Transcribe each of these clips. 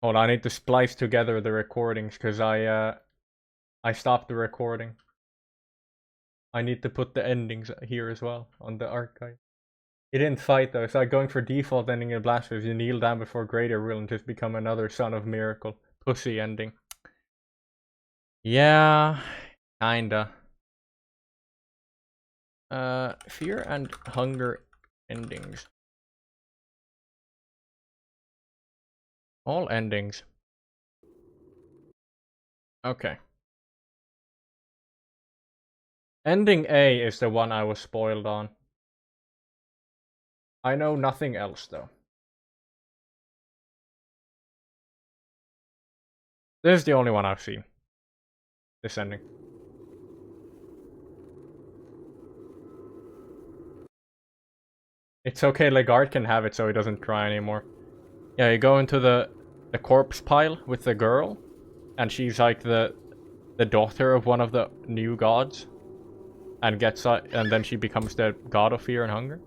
Hold on, I need to splice together the recordings because I stopped the recording. I need to put the endings here as well on the archive. He didn't fight though. It's like going for default ending in Blasphemous. You kneel down before greater will and just become another son of miracle. Pussy ending. Yeah, kinda. Fear and hunger endings. All endings. Okay. Ending A is the one I was spoiled on. I know nothing else though. This is the only one I've seen. This ending. It's okay, Legard can have it so he doesn't cry anymore. Yeah, you go into the corpse pile with the girl, and she's like the daughter of one of the new gods, and and then she becomes the god of fear and hunger.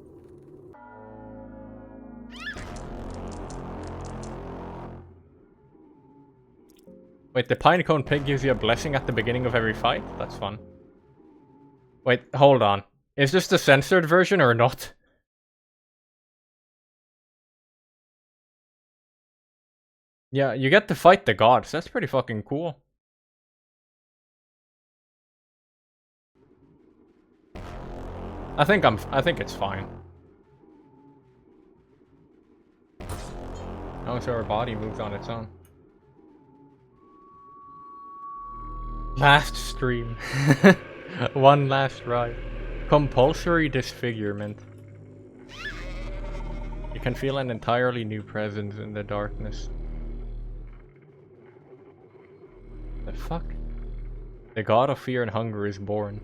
Wait, the Pinecone Pig gives you a blessing at the beginning of every fight? That's fun. Wait, hold on. Is this the censored version or not? Yeah, you get to fight the gods. That's pretty fucking cool. I think it's fine. Oh, so her body moves on its own. Last stream. One last ride. Compulsory disfigurement. You can feel an entirely new presence in the darkness. The fuck? The god of fear and hunger is born.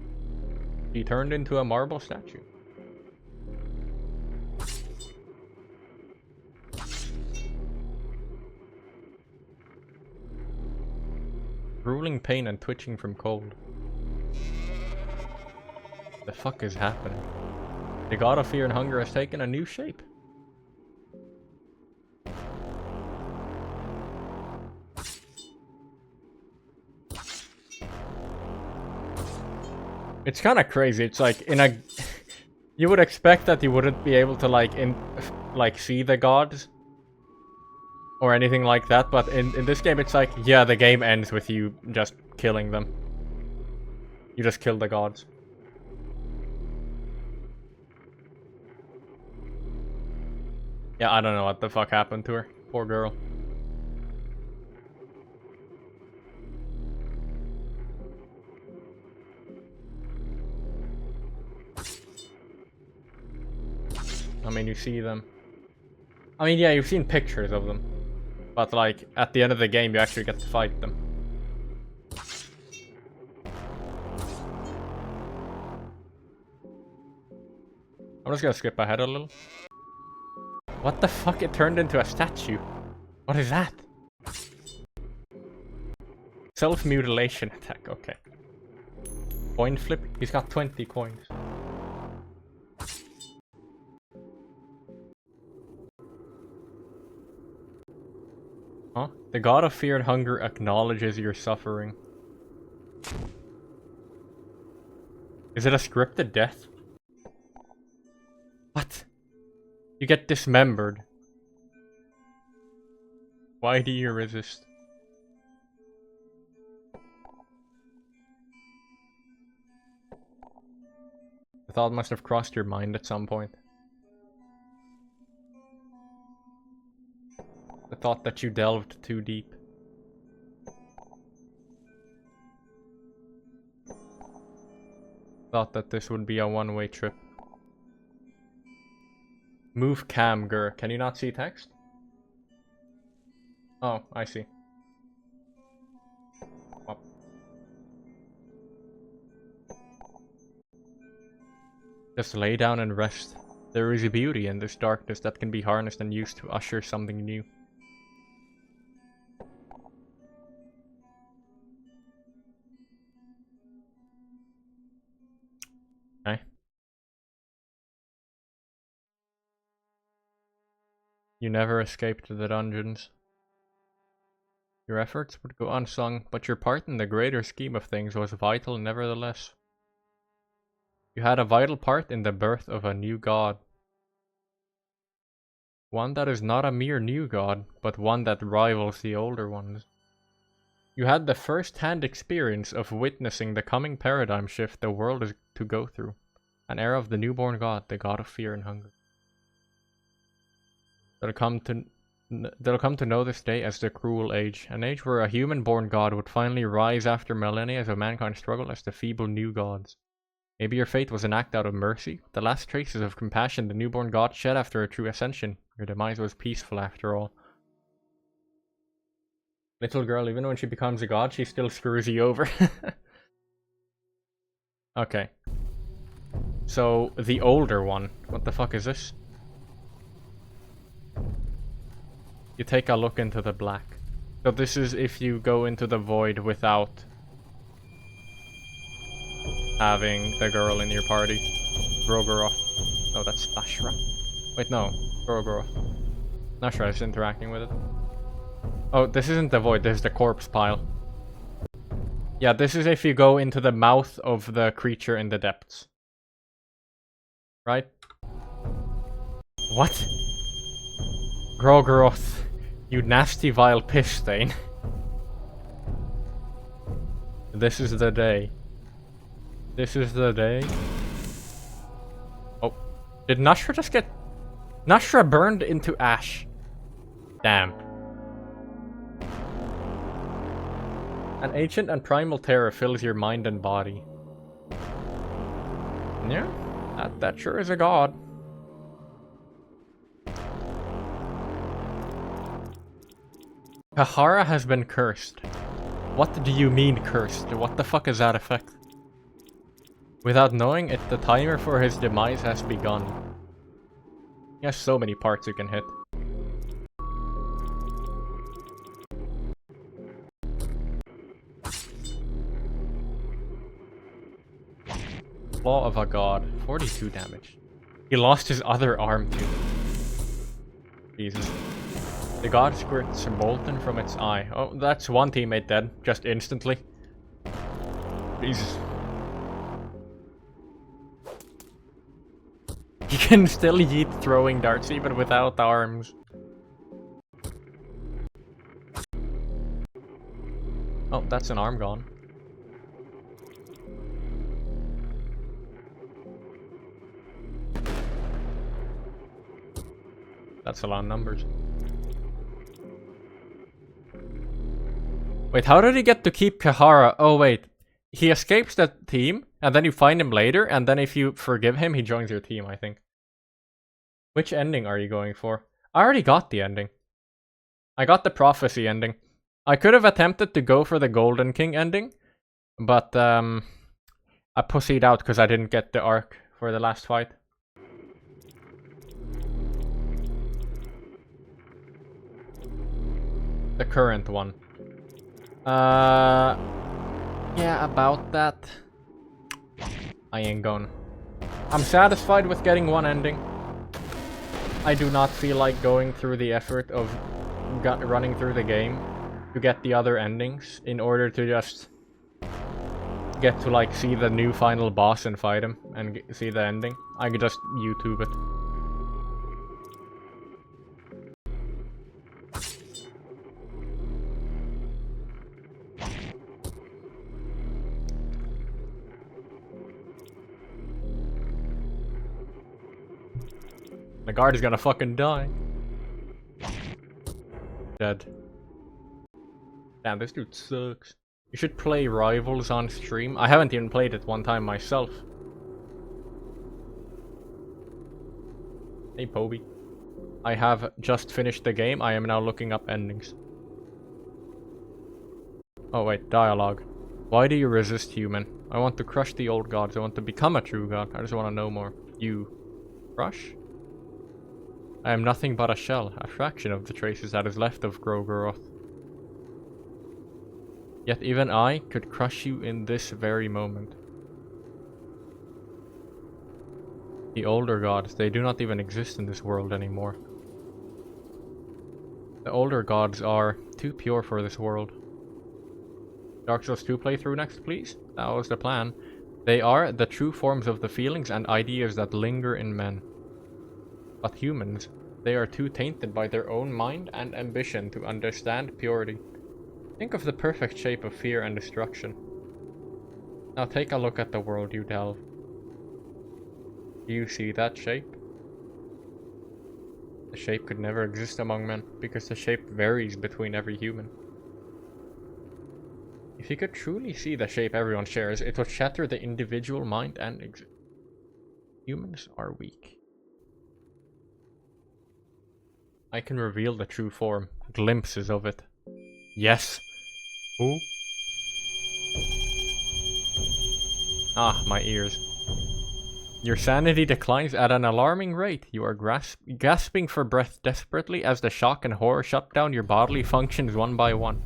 He turned into a marble statue. Grueling pain and twitching from cold. The fuck is happening? The god of fear and hunger has taken a new shape. It's kind of crazy. It's like in a you would expect that you wouldn't be able to like see the gods or anything like that, but in this game it's like, yeah, the game ends with you just killing them. You just kill the gods. Yeah, I don't know what the fuck happened to her. Poor girl. I mean, you see them. I mean, yeah, you've seen pictures of them. But, like, at the end of the game, you actually get to fight them. I'm just gonna skip ahead a little. What the fuck? It turned into a statue. What is that? Self-mutilation attack, okay. Coin flip? He's got 20 coins. Huh? The god of fear and hunger acknowledges your suffering. Is it a scripted death? What? You get dismembered. Why do you resist? The thought must have crossed your mind at some point. The thought that you delved too deep. Thought that this would be a one-way trip. Move cam, Gur. Can you not see text? Oh, I see. Oh. Just lay down and rest. There is a beauty in this darkness that can be harnessed and used to usher something new. Okay. You never escaped the dungeons. Your efforts would go unsung, but your part in the greater scheme of things was vital nevertheless. You had a vital part in the birth of a new god. One that is not a mere new god, but one that rivals the older ones. You had the first-hand experience of witnessing the coming paradigm shift the world is to go through. An era of the newborn god, the god of fear and hunger. They'll come to know this day as the cruel age, an age where a human-born god would finally rise after millennia of mankind's struggle as the feeble new gods. Maybe your fate was an act out of mercy, the last traces of compassion the newborn god shed after a true ascension. Your demise was peaceful after all. Little girl, even when she becomes a god, she still screws you over. Okay. So, the older one. What the fuck is this? You take a look into the black. So this is if you go into the void without having the girl in your party. Grogoroth. Oh, that's Nashra. Wait, no. Grogoroth. Nashra is interacting with it. Oh, this isn't the void, this is the corpse pile. Yeah, this is if you go into the mouth of the creature in the depths. Right? What? Grogoroth, you nasty vile piss stain. This is the day. This is the day. Oh. Did Nashra just get... Nashra burned into ash. Damn. An ancient and primal terror fills your mind and body. Yeah, that sure is a god. Kahara has been cursed. What do you mean cursed? What the fuck is that effect? Without knowing it, the timer for his demise has begun. He has so many parts you can hit. Claw of a god. 42 damage. He lost his other arm too. Jesus. The god squirts molten from its eye. Oh, that's one teammate dead. Just instantly. Jesus. You can still yeet throwing darts even without arms. Oh, that's an arm gone. That's a lot of numbers. Wait, how did he get to keep Kahara? Oh wait, he escapes the team, and then you find him later, and then if you forgive him, he joins your team, I think. Which ending are you going for? I already got the ending. I got the prophecy ending. I could have attempted to go for the Golden King ending, but I pussied out because I didn't get the arc for the last fight. The current one. Yeah, about that. I ain't gone. I'm satisfied with getting one ending. I do not feel like going through the effort of running through the game to get the other endings in order to just get to like see the new final boss and fight him and see the ending. I could just YouTube it. The guard is gonna fucking die. Dead. Damn, this dude sucks. You should play Rivals on stream. I haven't even played it one time myself. Hey, Poby. I have just finished the game. I am now looking up endings. Oh wait, dialogue. Why do you resist, human? I want to crush the old gods. I want to become a true god. I just want to know more. You... crush? I am nothing but a shell, a fraction of the traces that is left of Grogoroth. Yet even I could crush you in this very moment. The older gods, they do not even exist in this world anymore. The older gods are too pure for this world. Dark Souls 2 playthrough next, please? That was the plan. They are the true forms of the feelings and ideas that linger in men. But humans, they are too tainted by their own mind and ambition to understand purity. Think of the perfect shape of fear and destruction. Now take a look at the world you delve. Do you see that shape? The shape could never exist among men, because the shape varies between every human. If you could truly see the shape everyone shares, it would shatter the individual mind and exist. Humans are weak. I can reveal the true form, glimpses of it. Yes. Ooh. Ah, my ears. Your sanity declines at an alarming rate. You are gasping for breath desperately as the shock and horror shut down your bodily functions one by one.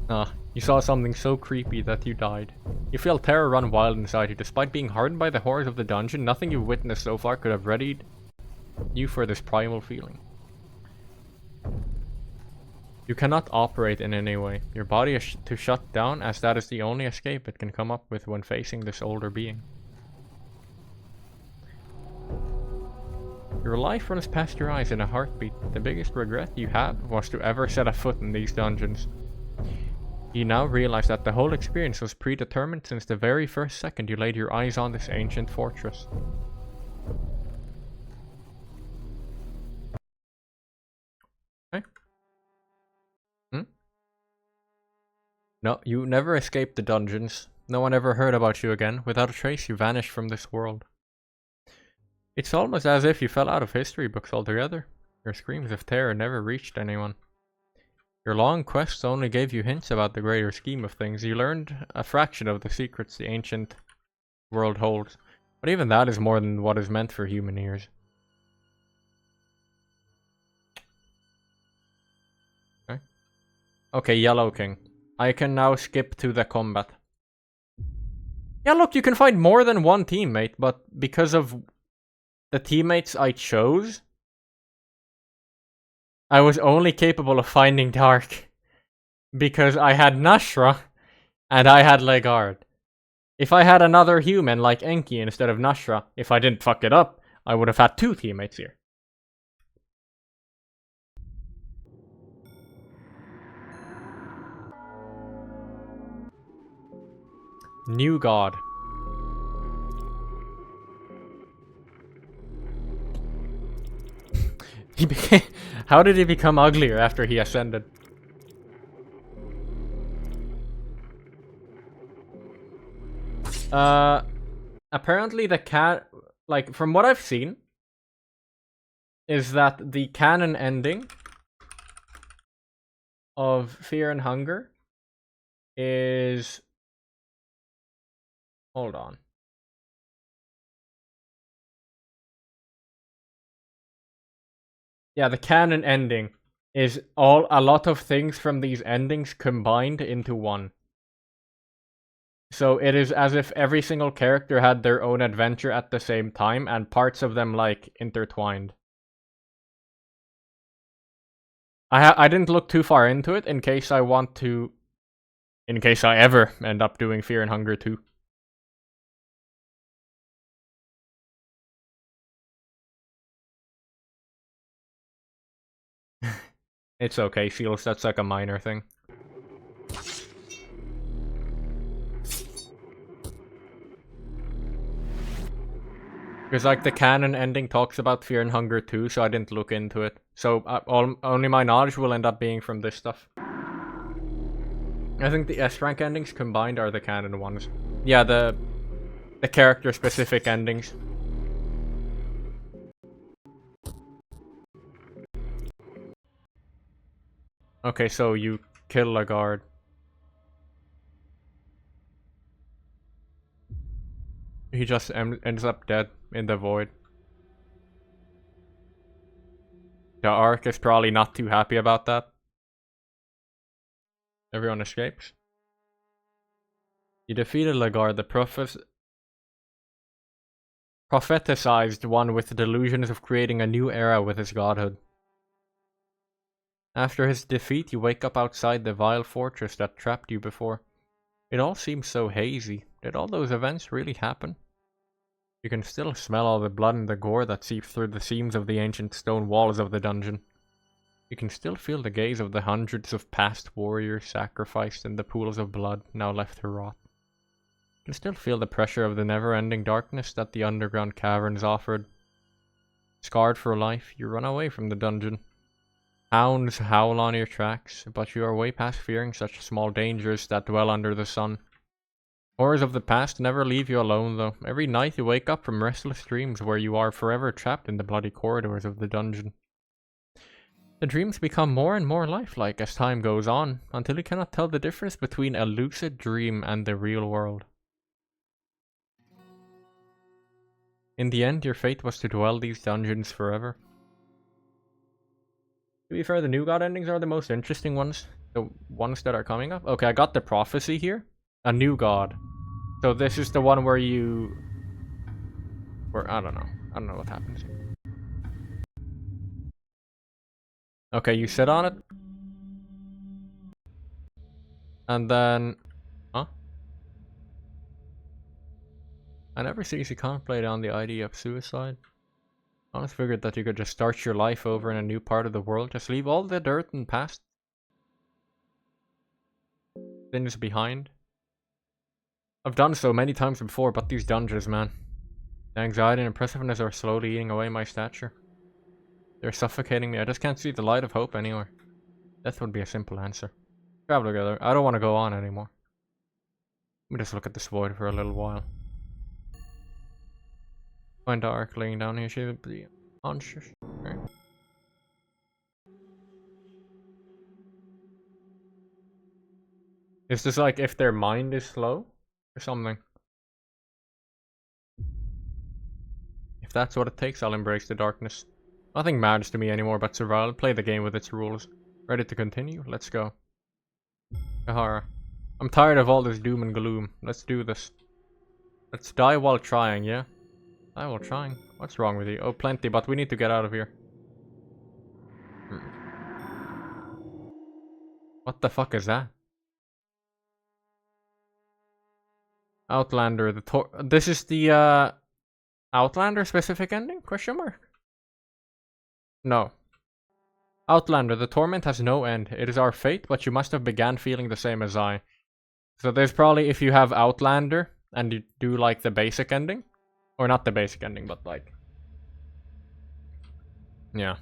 Ah, you saw something so creepy that you died. You feel terror run wild inside you. Despite being hardened by the horrors of the dungeon, nothing you've witnessed so far could have readied you for this primal feeling. You cannot operate in any way. Your body is to shut down, as that is the only escape it can come up with when facing this older being. Your life runs past your eyes in a heartbeat. The biggest regret you had was to ever set a foot in these dungeons. You now realize that the whole experience was predetermined since the very first second you laid your eyes on this ancient fortress. Okay. No, you never escaped the dungeons. No one ever heard about you again. Without a trace, you vanished from this world. It's almost as if you fell out of history books altogether. Your screams of terror never reached anyone. Your long quests only gave you hints about the greater scheme of things. You learned a fraction of the secrets the ancient world holds. But even that is more than what is meant for human ears. Okay. Okay, Yellow King. I can now skip to the combat. Yeah, look, you can find more than one teammate, but because of the teammates I chose, I was only capable of finding Dark because I had Nashra and I had Legard. If I had another human like Enki instead of Nashra, if I didn't fuck it up, I would have had two teammates here. New God. He became... How did he become uglier after he ascended? Apparently the cat... Like, from what I've seen, is that the canon ending of Fear and Hunger is... Hold on. Yeah, the canon ending is a lot of things from these endings combined into one. So it is as if every single character had their own adventure at the same time, and parts of them, like, intertwined. I didn't look too far into it in case I want to... In case I ever end up doing Fear and Hunger 2. It's okay, Seals, that's like a minor thing. Because, like, the canon ending talks about Fear and Hunger 2, so I didn't look into it. So, only my knowledge will end up being from this stuff. I think the S-rank endings combined are the canon ones. Yeah, the character-specific endings. Okay, so you kill a guard. He just ends up dead in the void. The Ark is probably not too happy about that. Everyone escapes. You defeated Lagarde, the propheticized one with delusions of creating a new era with his godhood. After his defeat, you wake up outside the vile fortress that trapped you before. It all seems so hazy. Did all those events really happen? You can still smell all the blood and the gore that seeps through the seams of the ancient stone walls of the dungeon. You can still feel the gaze of the hundreds of past warriors sacrificed in the pools of blood now left to rot. You can still feel the pressure of the never-ending darkness that the underground caverns offered. Scarred for life, you run away from the dungeon. Hounds howl on your tracks, but you are way past fearing such small dangers that dwell under the sun. Horrors of the past never leave you alone, though. Every night you wake up from restless dreams where you are forever trapped in the bloody corridors of the dungeon. The dreams become more and more lifelike as time goes on, until you cannot tell the difference between a lucid dream and the real world. In the end, your fate was to dwell these dungeons forever. To be fair, the new god endings are the most interesting ones. The ones that are coming up. Okay, I got the prophecy here. A new god. So this is the one where you... I don't know. I don't know what happens here. Okay, you sit on it. And then... Huh? I never seriously contemplated on the idea of suicide. I always figured that you could just start your life over in a new part of the world. Just leave all the dirt and past things behind. I've done so many times before, but these dungeons, man. The anxiety and impressiveness are slowly eating away my stature. They're suffocating me. I just can't see the light of hope anywhere. Death would be a simple answer. Travel together. I don't want to go on anymore. Let me just look at this void for a little while. Find dark laying down here. Should be unsure. Right. Is this like if their mind is slow or something? If that's what it takes, I'll embrace the darkness. Nothing matters to me anymore but survival. Play the game with its rules. Ready to continue? Let's go. Kahara. I'm tired of all this doom and gloom. Let's do this. Let's die while trying, yeah? Die while trying? What's wrong with you? Oh, plenty, but we need to get out of here. What the fuck is that? Outlander, this is the, Outlander specific ending? Question mark? No. Outlander, the torment has no end. It is our fate, but you must have began feeling the same as I. So there's probably, if you have Outlander, and you do like the basic ending, or not the basic ending, but like... Yeah.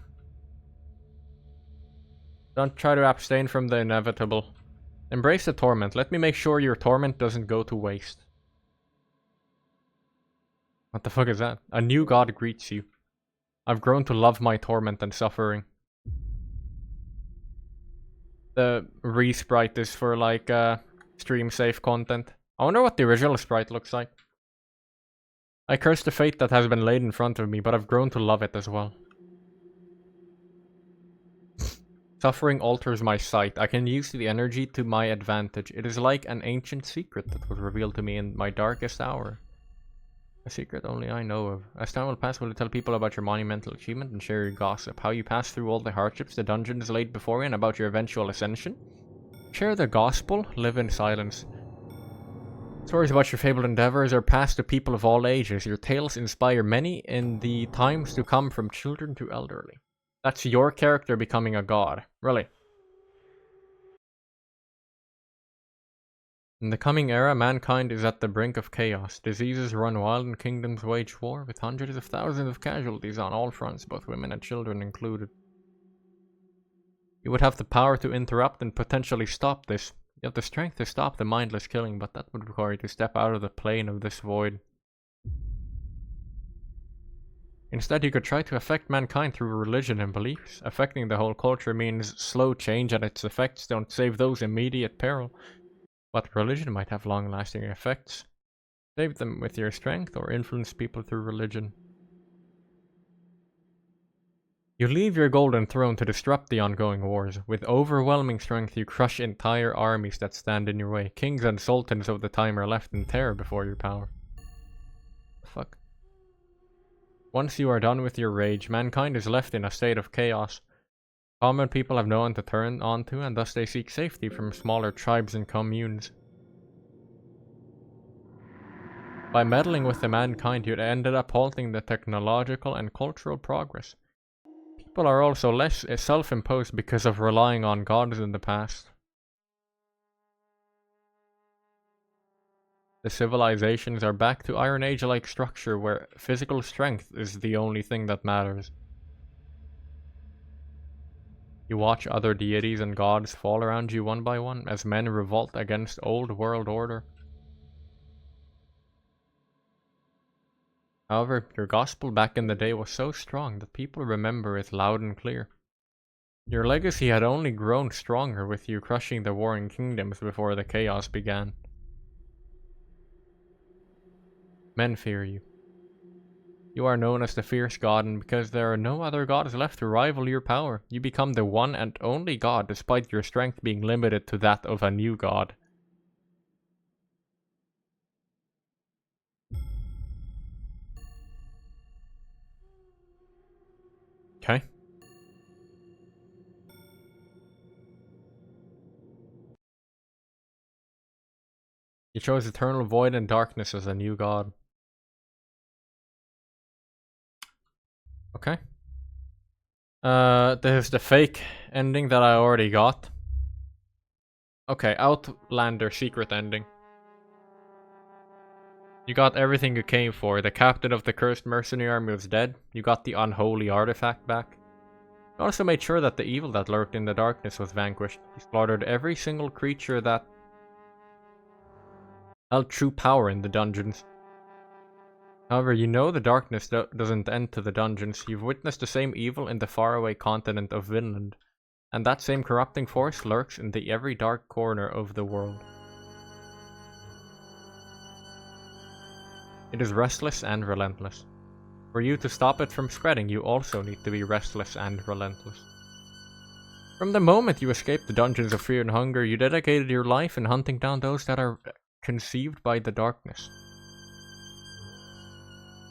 Don't try to abstain from the inevitable. Embrace the torment. Let me make sure your torment doesn't go to waste. What the fuck is that? A new god greets you. I've grown to love my torment and suffering. The re-sprite is for like stream safe content. I wonder what the original sprite looks like. I curse the fate that has been laid in front of me, but I've grown to love it as well. Suffering alters my sight. I can use the energy to my advantage. It is like an ancient secret that was revealed to me in my darkest hour. A secret only I know of. As time will pass, will you tell people about your monumental achievement and share your gossip? How you passed through all the hardships the dungeons laid before you and about your eventual ascension? Share the gospel, live in silence. Stories about your fabled endeavors are passed to people of all ages. Your tales inspire many in the times to come, from children to elderly. That's your character becoming a god. Really. In the coming era, mankind is at the brink of chaos. Diseases run wild and kingdoms wage war, with hundreds of thousands of casualties on all fronts, both women and children included. You would have the power to interrupt and potentially stop this. You have the strength to stop the mindless killing, but that would require you to step out of the plane of this void. Instead, you could try to affect mankind through religion and beliefs. Affecting the whole culture means slow change, and its effects don't save those immediate peril. But religion might have long-lasting effects. Save them with your strength, or influence people through religion. You leave your golden throne to disrupt the ongoing wars. With overwhelming strength, you crush entire armies that stand in your way. Kings and sultans of the time are left in terror before your power. Fuck. Once you are done with your rage, mankind is left in a state of chaos. Common people have no one to turn onto, and thus they seek safety from smaller tribes and communes. By meddling with the mankind, you ended up halting the technological and cultural progress. People are also less self-imposed because of relying on gods in the past. The civilizations are back to Iron Age-like structure where physical strength is the only thing that matters. You watch other deities and gods fall around you one by one as men revolt against old world order. However, your gospel back in the day was so strong that people remember it loud and clear. Your legacy had only grown stronger with you crushing the warring kingdoms before the chaos began. Men fear you. You are known as the fierce god, and because there are no other gods left to rival your power, you become the one and only god despite your strength being limited to that of a new god. Okay. You chose eternal void and darkness as a new god. Okay. This is the fake ending that I already got. Okay, Outlander secret ending. You got everything you came for. The captain of the cursed mercenary army was dead. You got the unholy artifact back. You also made sure that the evil that lurked in the darkness was vanquished. You slaughtered every single creature that held true power in the dungeons. However, you know the darkness doesn't end to the dungeons. You've witnessed the same evil in the faraway continent of Vinland, and that same corrupting force lurks in the every dark corner of the world. It is restless and relentless. For you to stop it from spreading, you also need to be restless and relentless. From the moment you escaped the dungeons of fear and hunger, you dedicated your life in hunting down those that are conceived by the darkness.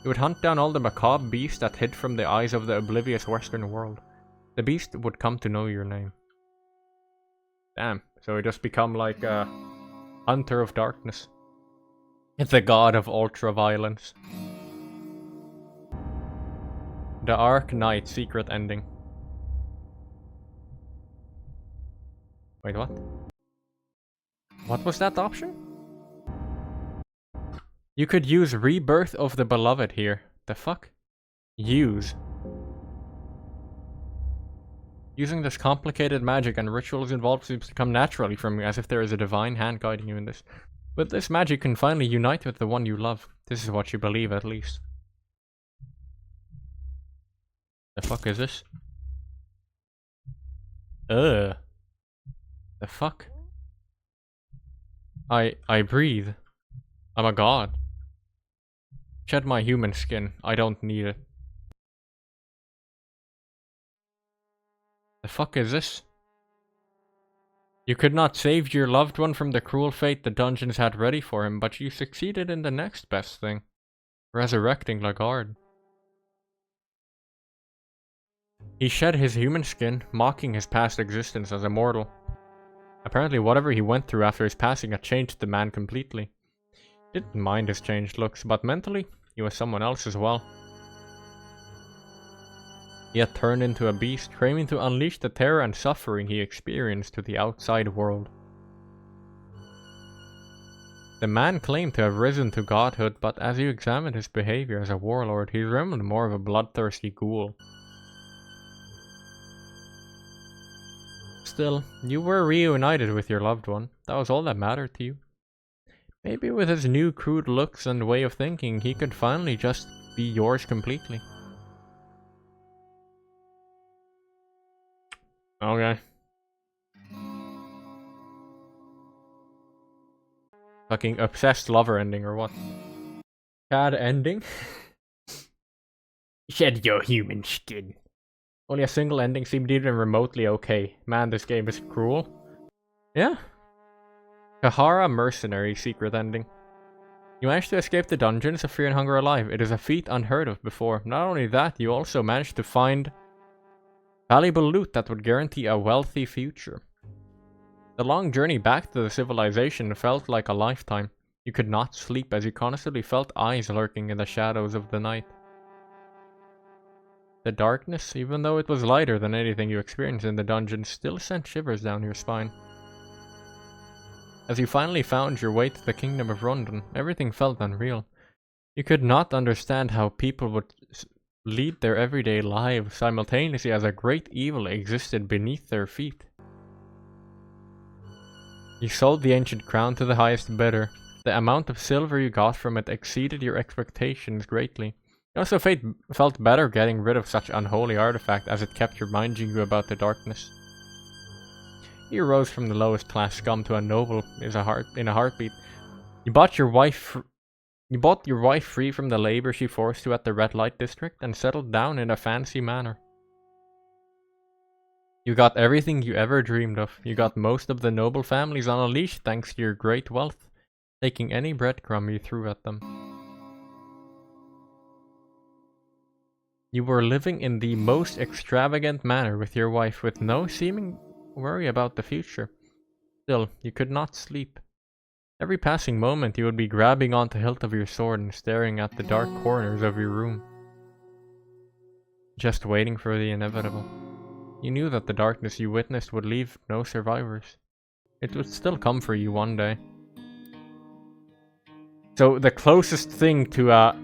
You would hunt down all the macabre beasts that hid from the eyes of the oblivious Western world. The beast would come to know your name. Damn, so he just become like a hunter of darkness. The god of ultra-violence. The Ark Knight secret ending. Wait, what? What was that option? You could use Rebirth of the Beloved here. The fuck? Use. Using this complicated magic and rituals involved seems to come naturally from you, as if there is a divine hand guiding you in this. With this magic, you can finally unite with the one you love. This is what you believe, at least. The fuck is this? The fuck? I breathe. I'm a god. Shed my human skin. I don't need it. The fuck is this? You could not save your loved one from the cruel fate the dungeons had ready for him, but you succeeded in the next best thing. Resurrecting Lagarde. He shed his human skin, mocking his past existence as a mortal. Apparently whatever he went through after his passing had changed the man completely. Didn't mind his changed looks, but mentally, he was someone else as well. He had turned into a beast, craving to unleash the terror and suffering he experienced to the outside world. The man claimed to have risen to godhood, but as you examined his behavior as a warlord, he resembled more of a bloodthirsty ghoul. Still, you were reunited with your loved one. That was all that mattered to you. Maybe with his new crude looks and way of thinking, he could finally just be yours completely. Okay. Fucking obsessed lover ending or what? Bad ending? Shed your human skin. Only a single ending seemed even remotely okay. Man, this game is cruel. Yeah. Kahara Mercenary secret ending. You managed to escape the dungeons of fear and hunger alive. It is a feat unheard of before. Not only that, you also managed to find Valuable loot that would guarantee a wealthy future. The long journey back to the civilization felt like a lifetime. You could not sleep as you constantly felt eyes lurking in the shadows of the night. The darkness, even though it was lighter than anything you experienced in the dungeon, still sent shivers down your spine. As you finally found your way to the kingdom of Rondon, everything felt unreal. You could not understand how people would lead their everyday lives simultaneously as a great evil existed beneath their feet. You sold the ancient crown to the highest bidder. The amount of silver you got from it exceeded your expectations greatly. You also felt better getting rid of such unholy artifact as it kept reminding you about the darkness. You rose from the lowest class scum to a noble in a heartbeat. You bought your wife free from the labor she forced you at the red light district and settled down in a fancy manner. You got everything you ever dreamed of. You got most of the noble families on a leash thanks to your great wealth, taking any breadcrumb you threw at them. You were living in the most extravagant manner with your wife, with no seeming worry about the future. Still, you could not sleep. Every passing moment you would be grabbing onto the hilt of your sword and staring at the dark corners of your room, just waiting for the inevitable. You knew that the darkness you witnessed would leave no survivors. It would still come for you one day. So the closest thing to a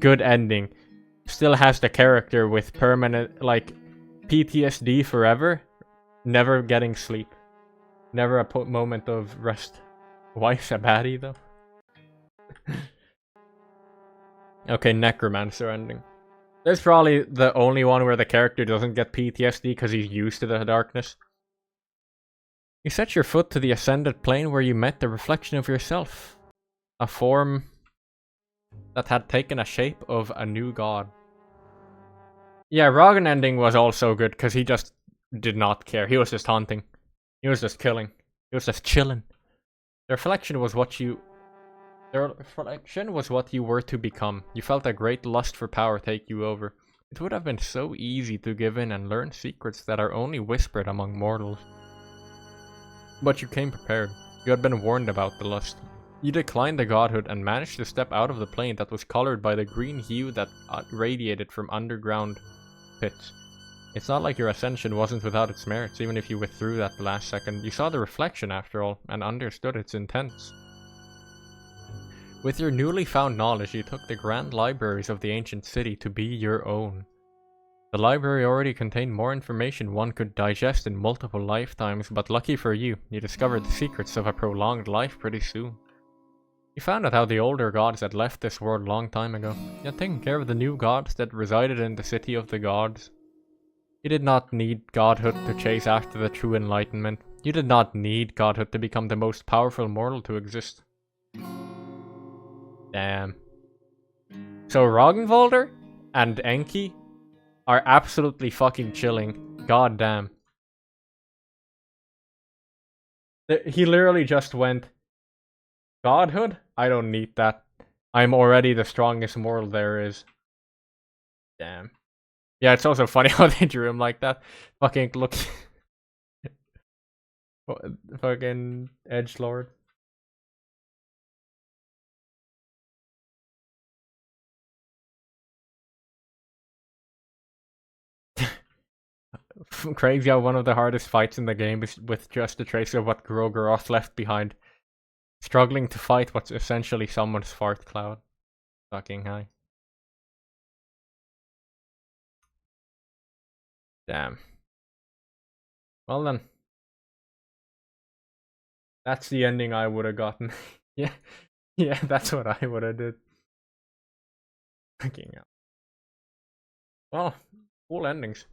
good ending still has the character with permanent, like, PTSD forever, never getting sleep. Never a moment of rest. Wife's a baddie, though. Okay, Necromancer ending. That's probably the only one where the character doesn't get PTSD because he's used to the darkness. You set your foot to the ascended plane where you met the reflection of yourself. A form that had taken a shape of a new god. Yeah, Roggen ending was also good because he just did not care. He was just hunting. He was just killing. He was just chilling. The reflection was what you were to become. You felt a great lust for power take you over. It would have been so easy to give in and learn secrets that are only whispered among mortals. But you came prepared. You had been warned about the lust. You declined the godhood and managed to step out of the plane that was colored by the green hue that radiated from underground pits. It's not like your ascension wasn't without its merits, even if you withdrew at the last second. You saw the reflection after all, and understood its intents. With your newly found knowledge, you took the grand libraries of the ancient city to be your own. The library already contained more information one could digest in multiple lifetimes, but lucky for you, you discovered the secrets of a prolonged life pretty soon. You found out how the older gods had left this world long time ago. You had taken care of the new gods that resided in the city of the gods. You did not need godhood to chase after the true enlightenment. You did not need godhood to become the most powerful mortal to exist. Damn. So Roggenwalder and Enki are absolutely fucking chilling. God damn. He literally just went, godhood? I don't need that. I'm already the strongest mortal there is. Damn. Yeah, it's also funny how they drew him like that. Fucking look. Fucking edgelord. Crazy how one of the hardest fights in the game is with just a trace of what Grogoroth left behind. Struggling to fight what's essentially someone's fart cloud. Fucking high. Damn. Well then. That's the ending I would have gotten. Yeah. Yeah, that's what I would have did. Fucking hell. Well, cool endings.